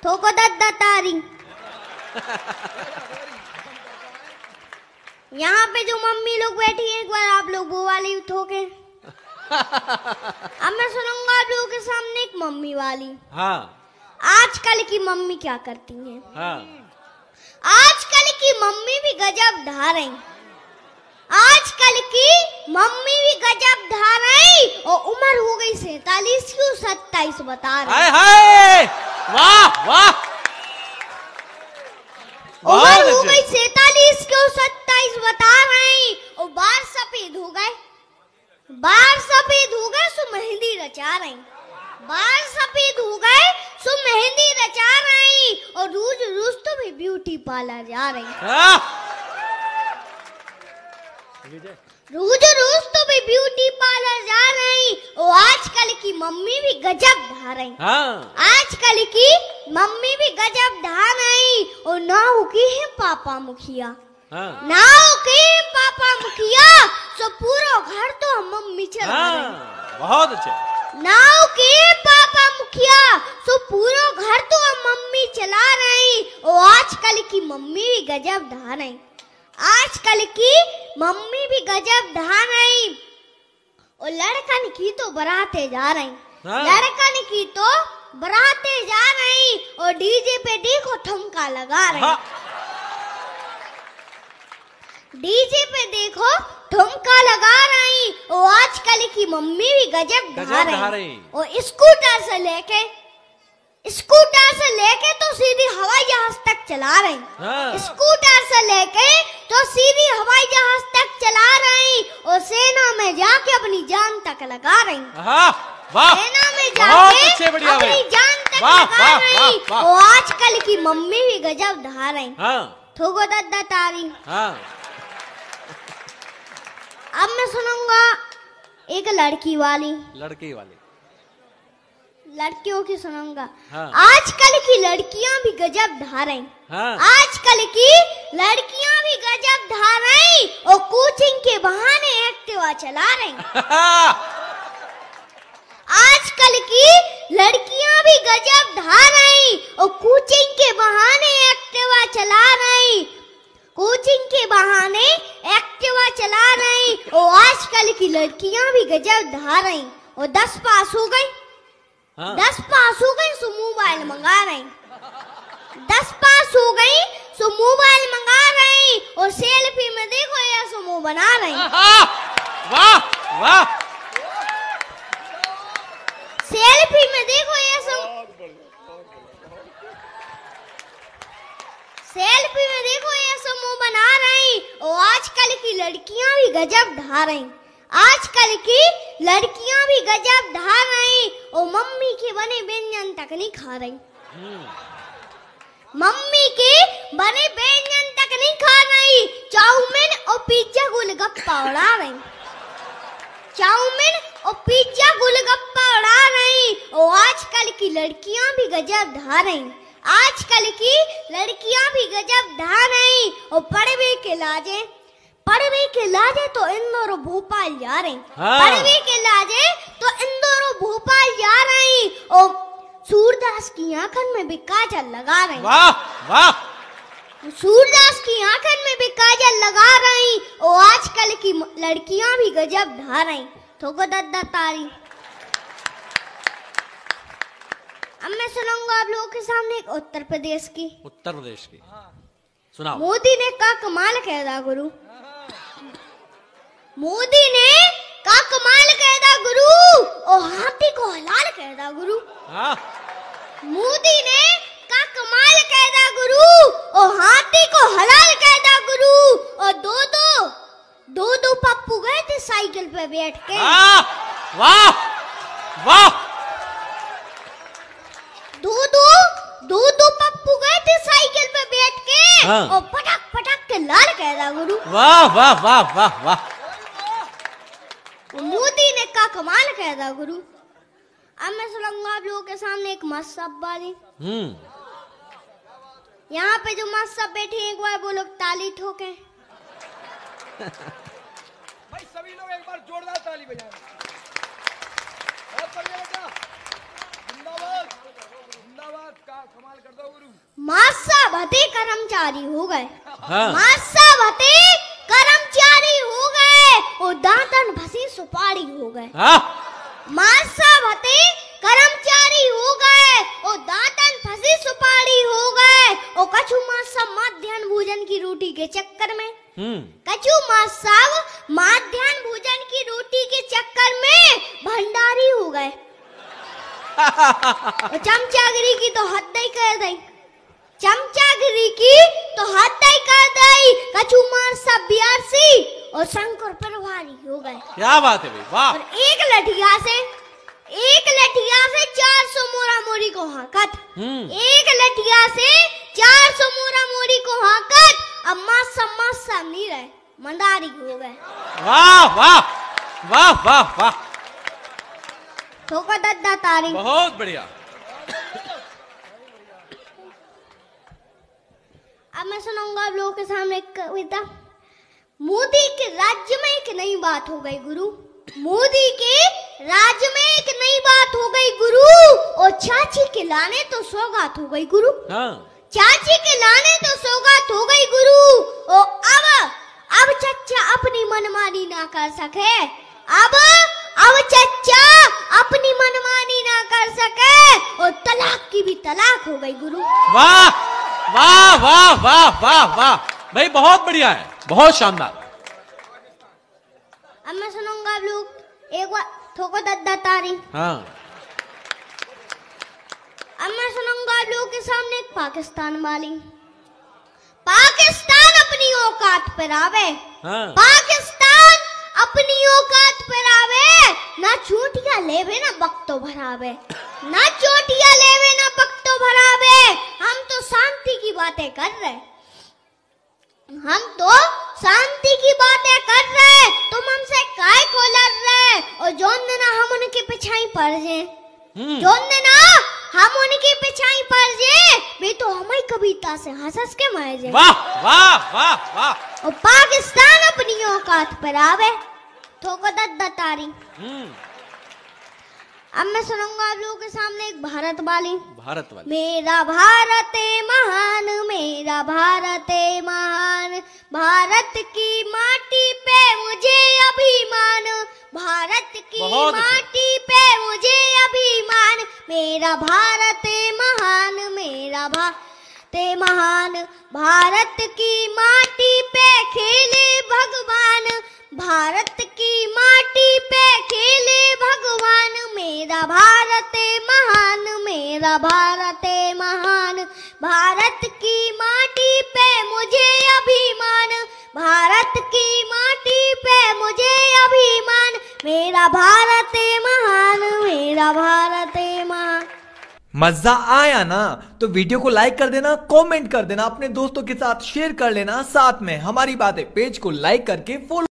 ठोको दद्दा तारी। यहाँ पे जो मम्मी लोग बैठी है, एक बार आप लोग वो वाली ठोके। अब मैं सुनाऊंगा आप लोगों के सामने एक मम्मी वाली। हाँ। आजकल की मम्मी क्या करती हैं? हाँ। आजकल की मम्मी भी गजब ढा रही। आजकल की मम्मी भी गजब ढा रही और उम्र हो गई 47 की 27 बता रही। हाय हाय, वाह वाह। उम्र हो गई 47 की 27 बता रही और बाल सफेद हो गए। बाल सफेद हो गए सो मेहंदी रचा रही। बाल सफेद हो गए सो मेहंदी रचा रही और रोज रोज तो भी ब्यूटी पार्लर जा रही। रोज रोज तो भी ब्यूटी पार्लर जा रही और आजकल की मम्मी भी गजब ढा रही। आजकल की मम्मी भी गजब ढा रही और नाव की है पापा मुखिया। नाव के पापा मुखिया सो पूरा घर तो मम्मी चला रही। बहुत अच्छा। नाव के पापा मुखिया सो पूरा घर तो मम्मी चला रही और आजकल की मम्मी भी गजब ढा रही। आजकल की मम्मी भी गजब ढा रही और लड़कन की तो बराते जा रही। लड़कन की तो बराते जा रही और डीजे पे देखो ठुमका लगा रही। डीजे पे देखो ठुमका लगा रही और आजकल की मम्मी भी गजब ढा रही और स्कूटर से लेके तो सीधी हवाई जहाज तक चला रही। स्कूटर से लेके तो सीधी हवाई जहाज तक चला रही और सेना में जाके अपनी जान तक लगा रही। सेना में जाके अपनी जान तक लगा रही और आजकल की मम्मी भी गजब ढा रही। ठोको दद्दा तारी। अब मैं सुनाऊंगा एक लड़की वाली। लड़कियों की सुनाऊंगा। आजकल की लड़कियां भी गजब ढा रही। आजकल की लड़कियां भी गजब ढा रही और कोचिंग के बहाने एक्टिवा चला रही। आजकल की लड़कियां भी गजब ढा रही और कोचिंग के बहाने एक्टिवा चला रही। कोचिंग के बहाने एक्टिवा चला रही और आजकल की लड़कियां भी गजब ढा रही और 10 पास हो गई। 10 पास हो गई सो मोबाइल मंगा रही। 10 पास हो गई सो मोबाइल मंगा रही और सेल्फी में देखो ये सो मुंह बना रही। वाह वाह। सेल्फी में देखो ये सो सेल्फी में देखो ये सब मुंह बना रही और आजकल की लड़कियां भी गजब ढा रही। आजकल की लड़कियां भी गजब ढा रही और मम्मी के बने व्यंजन तक नहीं खा रही। मम्मी के बने व्यंजन तक नहीं खा रही। चाउमीन और पिज्जा गोलगप्पा उड़ा रही। चाउमीन और पिज्जा गोलगप्पा उड़ा रही और आजकल की लड़कियां भी गजब ढा रही। आजकल की लड़कियां भी गजब ढा रही और पढ़वे के लाजे तो इंदौर भोपाल जा रही। पढ़वे के लाजे तो इंदौर भोपाल जा रही और सूरदास की आंखन में भी काजल लगा रही। वाह वाह। सूरदास की आंखन में भी काजल लगा रही और आजकल की लड़कियां भी गजब ढा रही। ठोको दद्दा तारी। अब मैं सुनाऊंगा आप लोगों के सामने एक उत्तर प्रदेश की। सुनाओ। मोदी ने का कमाल कहदा गुरु। मोदी ने का कमाल कहदा गुरु और हाथी को हलाल कहदा गुरु। मोदी ने का कमाल कहदा गुरु और हाथी को हलाल कहदा गुरु और दो पप्पू गए थे साइकिल पे बैठ के। वाह वाह। दो पप्पू गए थे साइकिल पे बैठ के और पटक पटक के लाल कहदा गुरु। वाह वाह वाह वाह वाह। मोदी ने का कमाल कहदा गुरु। अब मैं सुनाऊंगा आप लोगों के सामने एक मस्सब वाली। यहाँ पे जो मस्सब बैठे हैं एक बार वो लोग ताली ठोके। भाई सभी लोग एक बार जोरदार ताली बजाएं। बहुत बढ़िया बेटा। जिंदाबाद। जिंदाबाद का कमाल कर दो गुरु। मासा भते कर्मचारी हो गए, हाँ। मासा भते कर्मचारी हो गए, और दांतन फंसी सुपारी हो गए। हाँ। मासा भते कर्मचारी हो गए, और दांतन फंसी सुपारी हो गए, और कछु मासा मध्याह्न भोजन की रोटी के चक्कर में, कछु मासा मध्याह्न भोजन की रोटी के चक्कर में भंडारी हो गए। और चमचागिरी की तो हद ही कर दी, चमचागिरी की तो हद ही कर दी। कछु मार सब बियासी और शंकर प्रभारी हो गए। क्या बात है भाई, वाह। और एक लठिया से 400 मोरा मोरी को हाकत, एक लठिया से 400 मोरा मोरी को हाकत। अब मासा नहीं रहे, मंदारी हो गए। वाह वाह वाह वाह वाह, ठोका दद्दा तारी। बहुत बढ़िया। अब मैं सुनाऊंगा आप लोगों के सामने एक कविता। मोदी के राज्य में एक नई बात हो गई गुरु, मोदी के राज्य में एक नई बात हो गई गुरु, और चाची के लाने तो सौगात हो गई गुरु। हाँ। चाची के लाने तो सौगात हो गई गुरु, और अब चच्चा अपनी मनमानी ना कर सके, अब चच्चा अपनी मनमानी ना कर सके, और तलाक की भी तलाक हो गई गुरु। वाह वाह वाह वाह वाह वाह भाई, बहुत बढ़िया है, बहुत शानदार। अब मैं सुनाऊंगा आप लोग एक बार ठोको दद्दा तारी। हाँ। अब मैं सुनाऊंगा आप लोगों के सामने एक पाकिस्तान वाली। पाकिस्तान अपनी औकात पर आवे, हाँ। पाकिस्तान अपनी औकात पर आवे, ना चोटियां लेवे ना बक्तो भरावे, ना चोटियां लेवे ना बक्तो भरावे। हम तो शांति की बातें कर रहे, हम तो शांति की बातें कर रहे, तुम हमसे काय को लड़ रहे। और जोन देना हम उनके पिछाई पड़ जाए, जोन देना हम उनके पिछाई पड़ जाए, वे तो हमारी कविता से हंस के मारे जाए। वाह वाह वाह वाह। और पाकिस्तान अपनी औकात पर आवे, ठोको दद्दा तारी। अब मैं सुनाऊंगा आप लोगों के सामने एक भारत वाली। भारत वाली। मेरा भारत महान, मेरा भारत महान, भारत की माटी पे मुझे अभिमान, भारत की माटी पे मुझे अभिमान। मेरा भारत महान, मेरा भारत महान, भारत की माटी पे खेले भगवान, भारत की माटी पे खेले भगवान। मेरा भारत महान, मेरा भारत महान, भारत की माटी पे मुझे अभिमान, भारत की माटी पे मुझे अभिमान। मेरा भारत महान, मेरा भारत महान। मजा आया ना? तो वीडियो को लाइक कर देना, कमेंट कर देना, अपने दोस्तों के साथ शेयर कर लेना, साथ में हमारी बातें पेज को लाइक करके फॉलो